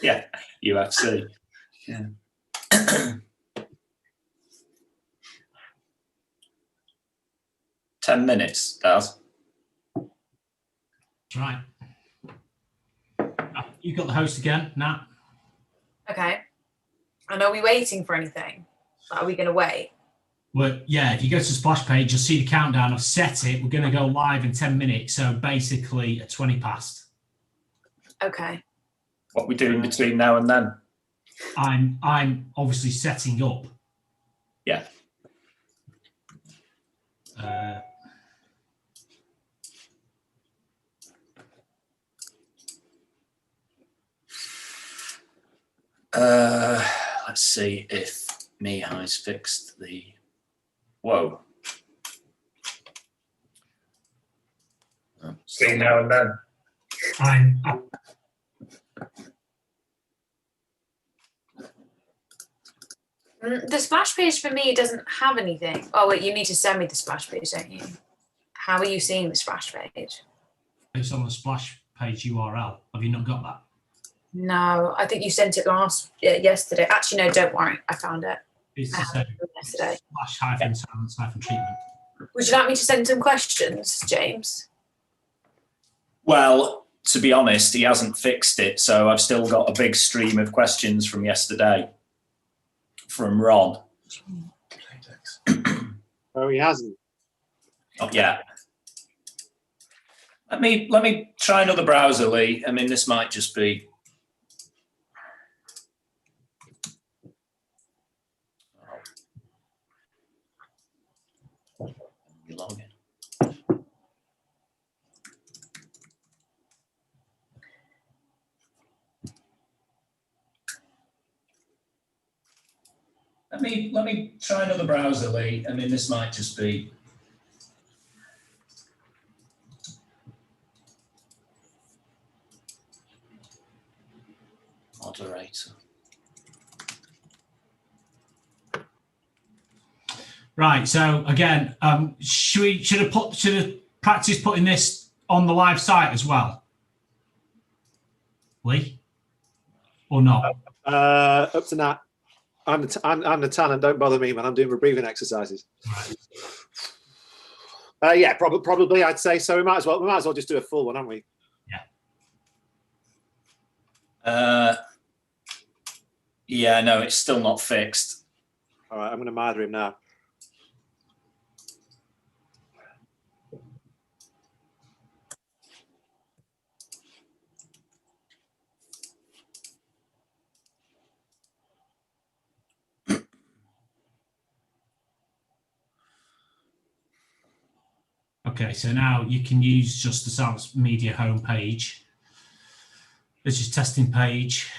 Yeah, UFC. Yeah. 10 minutes, Daz. That's right. You've got the host again, Nat. Okay. And are we waiting for anything? Are we going to wait? Well, yeah, if you go to the splash page, you'll see the countdown. I've set it. We're going to go live in 10 minutes. So basically at 20 past. Okay. What we do in between now and then? I'm obviously setting up. Yeah. Let's see if Mihai's fixed the. Whoa. See now and then. The splash page for me doesn't have anything. Oh, wait, you need to send me the splash page, don't you? How are you seeing the splash page? It's on the splash page URL. Have you not got that? No, I think you sent it yesterday. Actually, no, don't worry. I found it. It's the same. Yesterday. Splash-silence-treatment. Would you like me to send some questions, James? Well, to be honest, he hasn't fixed it, so I've still got a big stream of questions from yesterday from Ron. Oh, he hasn't. Not yet. Let me try another browser, Lee. I mean, this might just be. Log in. Let me try another browser, Lee. I mean, this might just be. Moderator. Right. So again, should have practiced putting this on the live site as well, Lee, or not? Up to Nat. I'm the talent. Don't bother me when I'm doing my breathing exercises. Right. Yeah, probably. I'd say so. We might as well just do a full one, haven't we? Yeah. Yeah. No, it's still not fixed. All right. I'm going to murder him now. Okay, so now you can use just the Sounds Media homepage. This is testing page.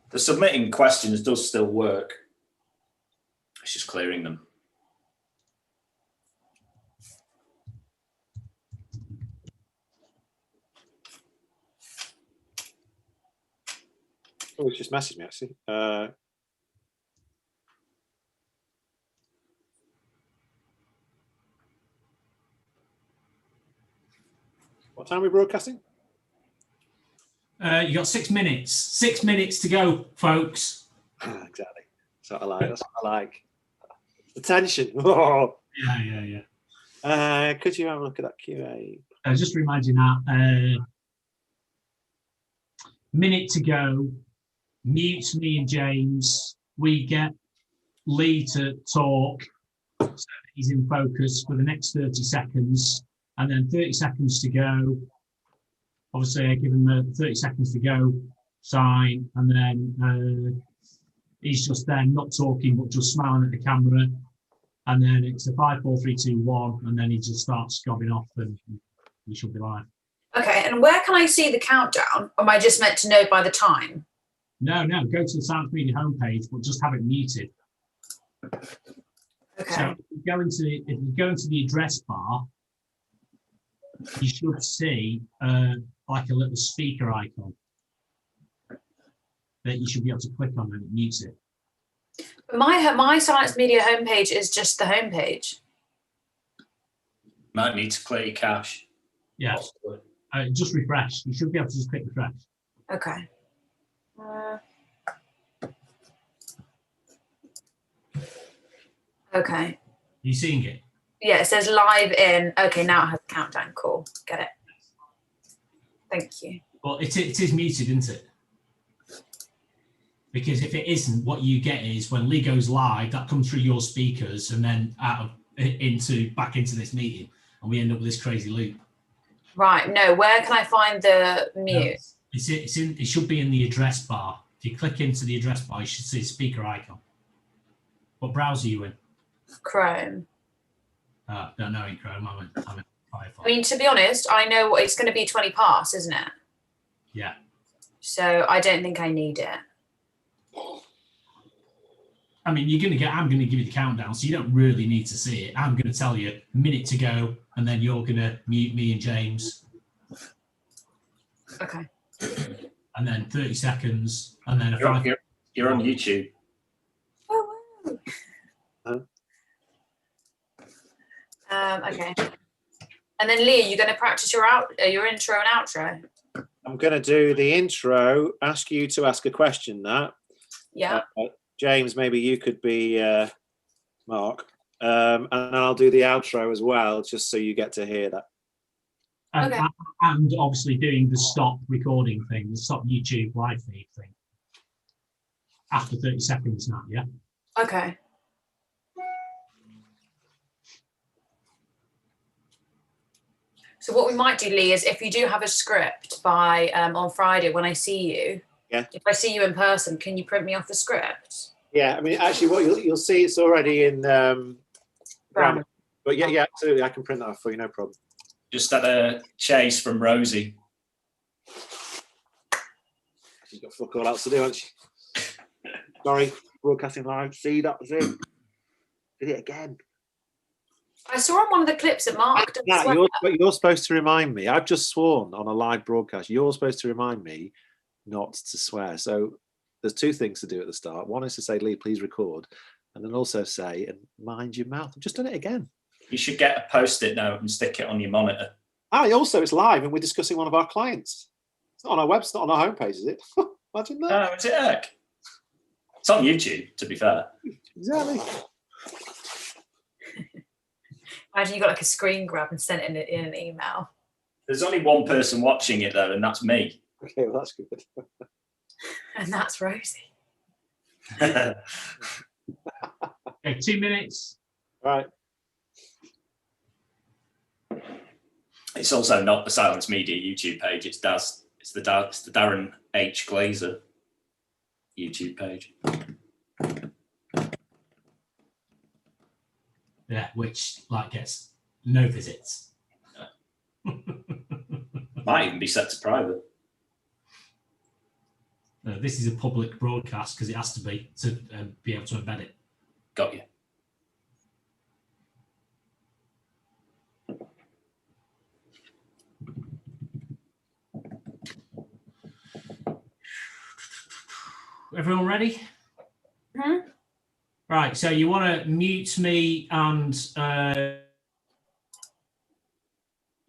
The submitting questions does still work. It's just clearing them. Oh, he's just messaged me actually. What time are we broadcasting? You got 6 minutes. 6 minutes to go, folks. Exactly. That's what I like. That's what I like. Attention. Oh. Yeah. Could you have a look at that QA? Just remind you that minute to go. Mute me and James. We get Lee to talk. So he's in focus for the next 30 seconds, and then 30 seconds to go. Obviously, I give him the 30 seconds to go, sign, and then he's just then not talking but just smiling at the camera. And then it's a 5, 4, 3, 2, 1, and then he just starts scobbing off, and we should be live. Okay, and where can I see the countdown? Or am I just meant to know by the time? No, go to the Silence Media homepage, but just have it muted. Okay. So if you go into the address bar, you should see like a little speaker icon that you should be able to click on and it mutes it. But my Silence Media homepage is just the homepage. Might need to clear your cache. Yeah, Possibly. just refresh. You should be able to just click refresh. Okay. Okay. Are you seeing it? Yeah, it says live in. Okay, now it has a countdown. Cool. Get it. Thank you. Well, it is muted, isn't it? Because if it isn't, what you get is when Lee goes live, that comes through your speakers and then back into this meeting, and we end up with this crazy loop. Right. No, where can I find the mute? It should be in the address bar. If you click into the address bar, you should see a speaker icon. What browser are you in? Chrome. No, in Chrome. I'm in Firefox. I mean, to be honest, I know what it's going to be 20 past, isn't it? Yeah. So I don't think I need it. I mean, I'm going to give you the countdown, so you don't really need to see it. I'm going to tell you a minute to go, and then you're going to mute me and James. Okay. And then 30 seconds, and then You're on YouTube. Oh, wow. Huh? Okay. And then Lee, you're going to practice your intro and outro. I'm going to do the intro, ask you to ask a question, Nat. Yeah. James, maybe you could be Mark. And I'll do the outro as well, just so you get to hear that. Okay. And obviously doing the stop recording thing, the stop YouTube live feed thing. After 30 seconds now, yeah? Okay. So what we might do, Lee, is if you do have a script by on Friday when I see you, if I see you in person, can you print me off the script? Yeah, I mean, actually, what you'll see, it's already in grammar. But yeah, absolutely, I can print that off for you, no problem. Just had a chase from Rosie. She's got fuck all else to do, hasn't she? Sorry, broadcasting live. See, that's it. Did it again. I saw on one of the clips that Mark does. Nat, you're supposed to remind me. I've just sworn on a live broadcast. You're supposed to remind me not to swear. So there's two things to do at the start. One is to say, Lee, please record. And then also say, and mind your mouth. I've just done it again. You should get a Post-it note and stick it on your monitor. Also, it's live and we're discussing one of our clients. It's not on our website, it's not on our homepage, is it? Imagine that. Oh, is it heck? It's on YouTube, to be fair. Exactly. Imagine you got like a screen grab and sent it in an email. There's only one person watching it, though, and that's me. Okay, well, that's good. And that's Rosie. Okay, 2 minutes. Right. It's also not the Silence Media YouTube page. It's the Darren H. Glazer YouTube page. Yeah, which like gets no visits. Might even be set to private. This is a public broadcast because it has to be able to embed it. Got you. Everyone ready? Mm-hmm. Right, so you want to mute me and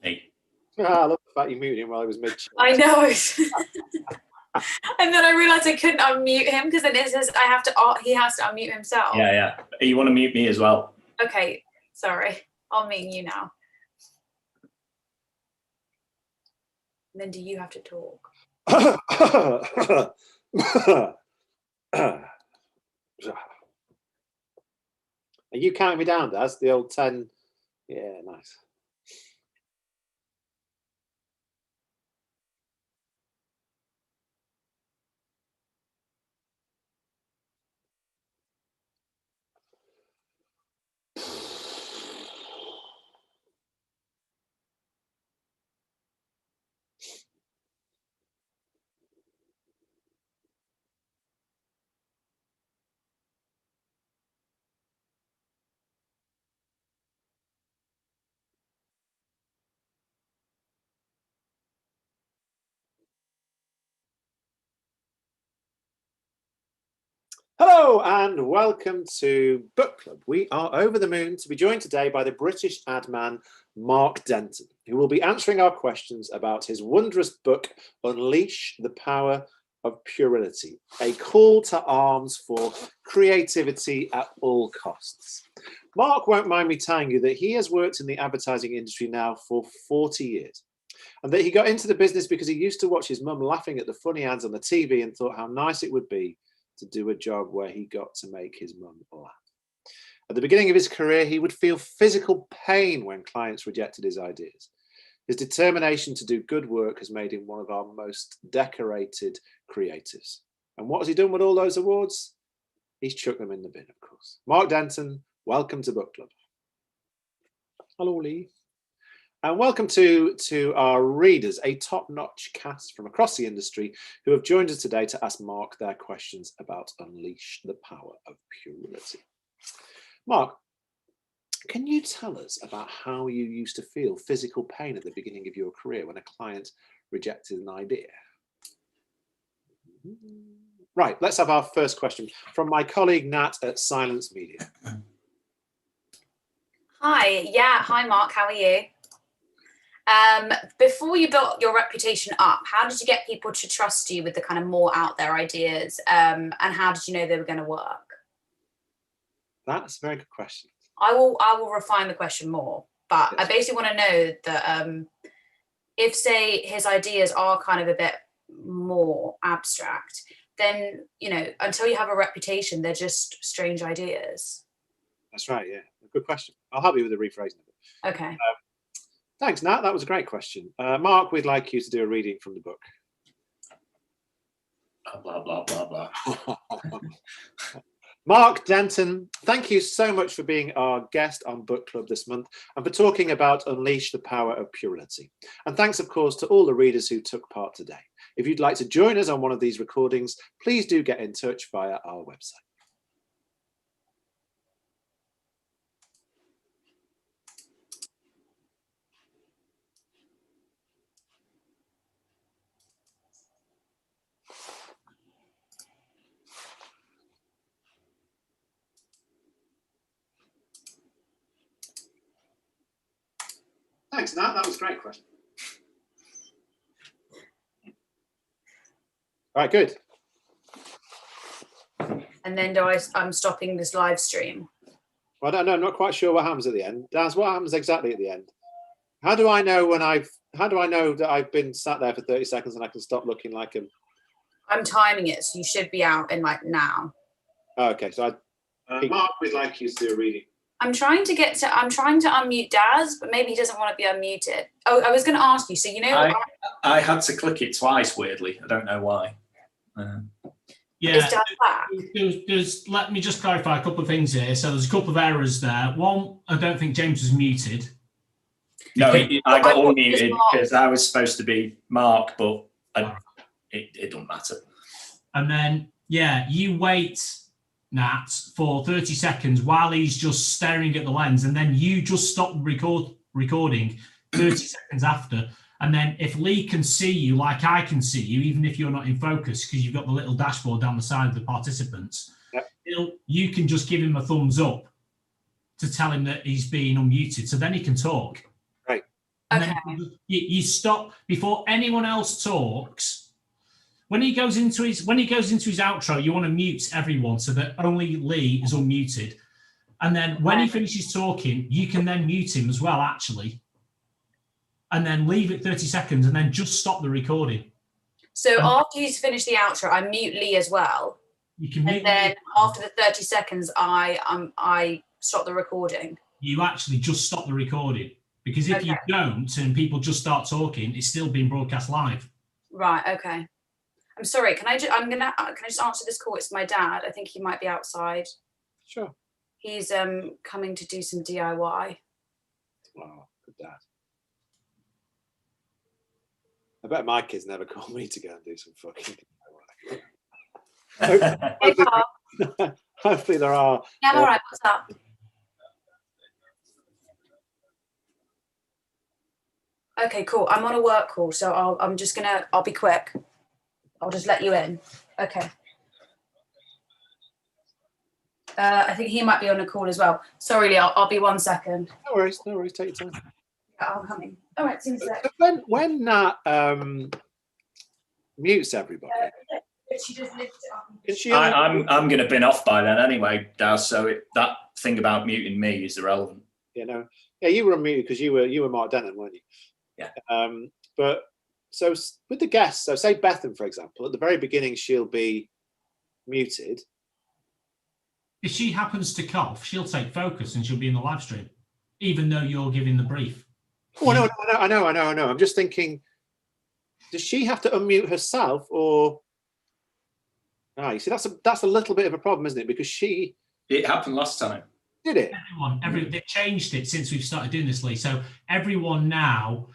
Hey. I love the fact you muted him while he was mid. I know. And then I realised I couldn't unmute him because then it says he has to unmute himself. Yeah. You want to mute me as well? Okay, sorry. I'll mute you now. And then do you have to talk? Are you counting me down, Daz? The old 10? Yeah, nice. Hello and welcome to Book Club. We are over the moon to be joined today by the British ad man Mark Denton, who will be answering our questions about his wondrous book, Unleash the Power of Puerility, a call to arms for creativity at all costs. Mark won't mind me telling you that he has worked in the advertising industry now for 40 years, and that he got into the business because he used to watch his mum laughing at the funny ads on the TV and thought how nice it would be to do a job where he got to make his mum laugh. At the beginning of his career, he would feel physical pain when clients rejected his ideas. His determination to do good work has made him one of our most decorated creatives. And what has he done with all those awards? He's chucked them in the bin, of course. Mark Denton, welcome to Book Club. Hello, Lee. And welcome to our readers, a top-notch cast from across the industry who have joined us today to ask Mark their questions about Unleash the Power of Puerility. Mark, can you tell us about how you used to feel physical pain at the beginning of your career when a client rejected an idea? Right, let's have our first question from my colleague Nat at Silence Media. Hi Mark, how are you? Before you built your reputation up, how did you get people to trust you with the kind of more out there ideas? And how did you know they were going to work? That's a very good question. I will refine the question more, but yes. I basically want to know that if, say, his ideas are kind of a bit more abstract, then, you know, until you have a reputation, they're just strange ideas. That's right, yeah. Good question. I'll help you with the rephrasing of it. Okay. Thanks, Nat. That was a great question. Mark, we'd like you to do a reading from the book. Blah, blah, blah, blah. Mark Denton, thank you so much for being our guest on Book Club this month and for talking about Unleash the Power of Puerility. And thanks, of course, to all the readers who took part today. If you'd like to join us on one of these recordings, please do get in touch via our website. Thanks, Nat. That was a great question. All right, good. And then I'm stopping this live stream. Well, I don't know. I'm not quite sure what happens at the end. Daz, what happens exactly at the end? How do I know that I've been sat there for 30 seconds and I can stop looking like him? I'm timing it, so you should be out in like now. Oh, okay, so Mark, we'd like you to do a reading. I'm trying to unmute Daz, but maybe he doesn't want to be unmuted. Oh, I was going to ask you. So you know, I had to click it twice. Weirdly, I don't know why. Yeah, is Daz back? Let me just clarify a couple of things here. So there's a couple of errors there. One, I don't think James was muted. No, I got unmuted because I was supposed to be Mark, but it don't matter. And then, yeah, you wait, Nat, for 30 seconds while he's just staring at the lens, and then you just stop recording 30 seconds after. And then if Lee can see you like I can see you, even if you're not in focus, because you've got the little dashboard down the side of the participants, yep, you can just give him a thumbs up to tell him that he's being unmuted. So then he can talk. Right. And okay. Then you stop before anyone else talks. When he goes into his outro, you want to mute everyone so that only Lee is unmuted. And then when he finishes talking, you can then mute him as well, actually. And then leave it 30 seconds and then just stop the recording. So after he's finished the outro, I mute Lee as well. You can mute and then after the 30 seconds, I stop the recording. You actually just stop the recording. Because if you don't and people just start talking, it's still being broadcast live. Right, okay. I'm sorry, can I just answer this call? It's my dad. I think he might be outside. Sure. He's coming to do some DIY. Wow, good dad. I bet my kids never call me to go and do some fucking DIY. Hopefully there are. Yeah, I'm all right. What's up? Okay, cool. I'm on a work call, so I'll be quick. I'll just let you in. Okay. I think he might be on a call as well. Sorry, Lee, I'll be 1 second. No worries, take your time. I'm coming. All right, see you in a sec. When Nat mutes everybody, She just lifts it up. can she I'm going to bin off by then anyway, Daz. So that thing about muting me is irrelevant. Yeah, you were unmuted because you were Mark Denham, weren't you? Yeah. But so with the guests, so say Bethan, for example, at the very beginning she'll be muted. If she happens to cough, she'll take focus and she'll be in the live stream, even though you're giving the brief. Oh, no, I know. I'm just thinking, does she have to unmute herself, or? Ah, you see, that's a little bit of a problem, isn't it? Because it happened last time. Did it? They've changed it since we've started doing this, Lee. So everyone now,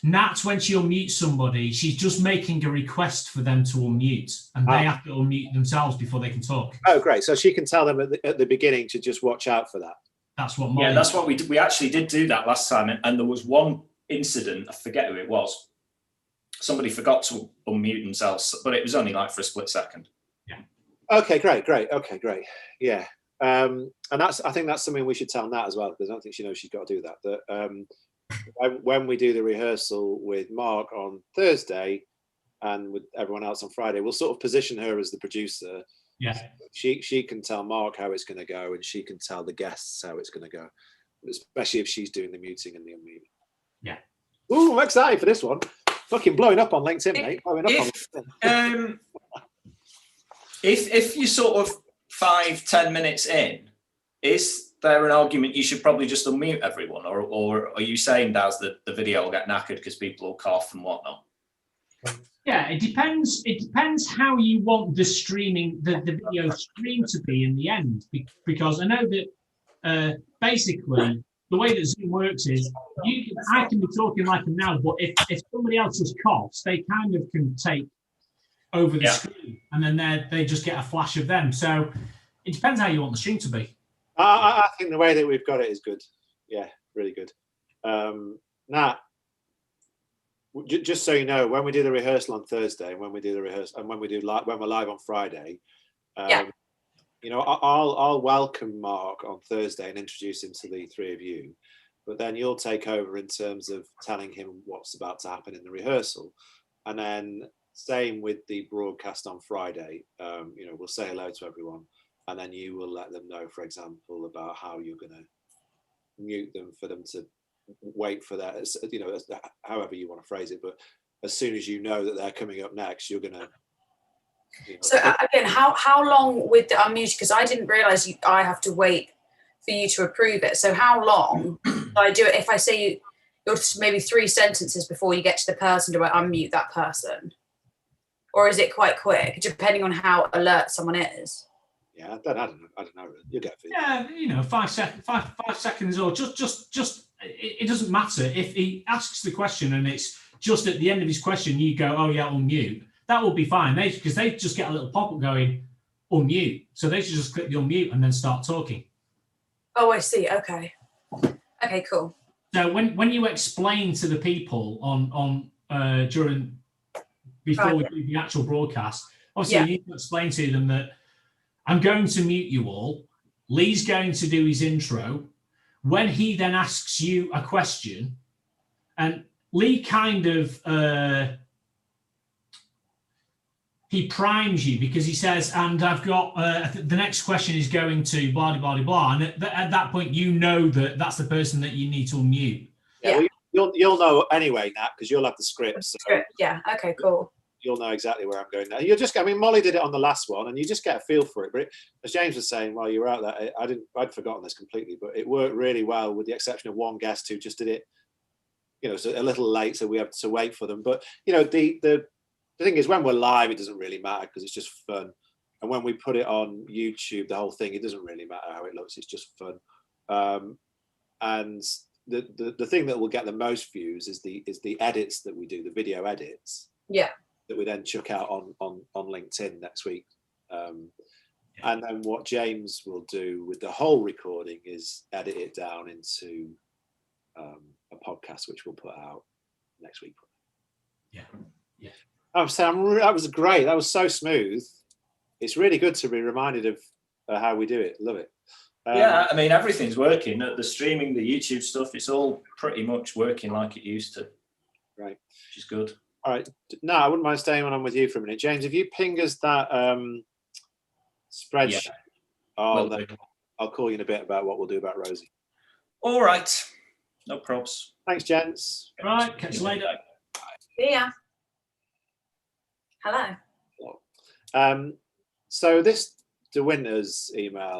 Nat, when she unmutes somebody, she's just making a request for them to unmute, and they have to unmute themselves before they can talk. Oh, great! So she can tell them at the beginning to just watch out for that. That's what. Yeah, that's what we did. We actually did do that last time, and there was one incident. I forget who it was. Somebody forgot to unmute themselves, but it was only like for a split second. Yeah. Okay, great. Okay, great. Yeah. And I think that's something we should tell Nat as well, because I don't think she knows she's got to do that. That when we do the rehearsal with Mark on Thursday and with everyone else on Friday, we'll sort of position her as the producer. Yeah. She can tell Mark how it's going to go, and she can tell the guests how it's going to go, especially if she's doing the muting and the unmuting. Yeah. Ooh, I'm excited for this one. Fucking blowing up on LinkedIn, mate. Blowing up on LinkedIn. If you sort of 5-10 minutes in, is there an argument you should probably just unmute everyone, or are you saying, Daz, that the video will get knackered because people will cough and whatnot? Yeah, it depends. It depends how you want the streaming, the video stream to be in the end, because I know that basically the way that Zoom works is I can be talking like I'm now, but if somebody else just coughs, they kind of can take over the screen, and then they just get a flash of them. So it depends how you want the stream to be. I think the way that we've got it is good. Yeah, really good. Nat, just so you know, when we do the rehearsal on Thursday, and when we're live on Friday, I'll welcome Mark on Thursday and introduce him to the three of you, but then you'll take over in terms of telling him what's about to happen in the rehearsal, and then same with the broadcast on Friday. We'll say hello to everyone, and then you will let them know, for example, about how you're going to mute them for them to wait for that, however you want to phrase it. But as soon as you know that they're coming up next, you're going to. So again, how long with the unmute? Because I didn't realise I have to wait for you to approve it. So how long do I do it? If I say you're maybe 3 sentences before you get to the person, do I unmute that person, or is it quite quick, depending on how alert someone is? Yeah, I don't know. You'll get it. Yeah, 5 seconds, or just it doesn't matter if he asks the question and it's just at the end of his question you go, oh yeah, unmute. That will be fine. Because they just get a little pop-up going, unmute. So they should just click the unmute and then start talking. Oh, I see. Okay, cool. So when you explain to the people before we do the actual broadcast, obviously you need to explain to them that I'm going to mute you all. Lee's going to do his intro. When he then asks you a question, and Lee kind of he primes you, because he says, and I've got the next question is going to blah blah blah, and at that point you know that that's the person that you need to unmute. Yeah. Well, you'll know anyway, Nat, because you'll have the script. Yeah. Okay. Cool. You'll know exactly where I'm going now. Molly did it on the last one, and you just get a feel for it. But as James was saying while you were out there, I'd forgotten this completely, but it worked really well, with the exception of one guest who just did it, so a little late, so we have to wait for them. But the thing is, when we're live, it doesn't really matter because it's just fun. And when we put it on YouTube, the whole thing, it doesn't really matter how it looks. It's just fun. And the thing that will get the most views is the edits that we do, the video edits. Yeah. That we then chuck out on LinkedIn next week. And then what James will do with the whole recording is edit it down into a podcast, which we'll put out next week. Yeah. Oh, Sam, that was great. That was so smooth. It's really good to be reminded of how we do it. Love it. Yeah, I mean, everything's working. The streaming, the YouTube stuff, it's all pretty much working like it used to. Right. Which is good. All right. No, I wouldn't mind staying when I'm with you for a minute. James, if you ping us that spreadsheet, Will do. I'll call you in a bit about what we'll do about Rosie. All right. No probs. Thanks, gents. Right, catch you later. See ya. Hello. So this De Winter's email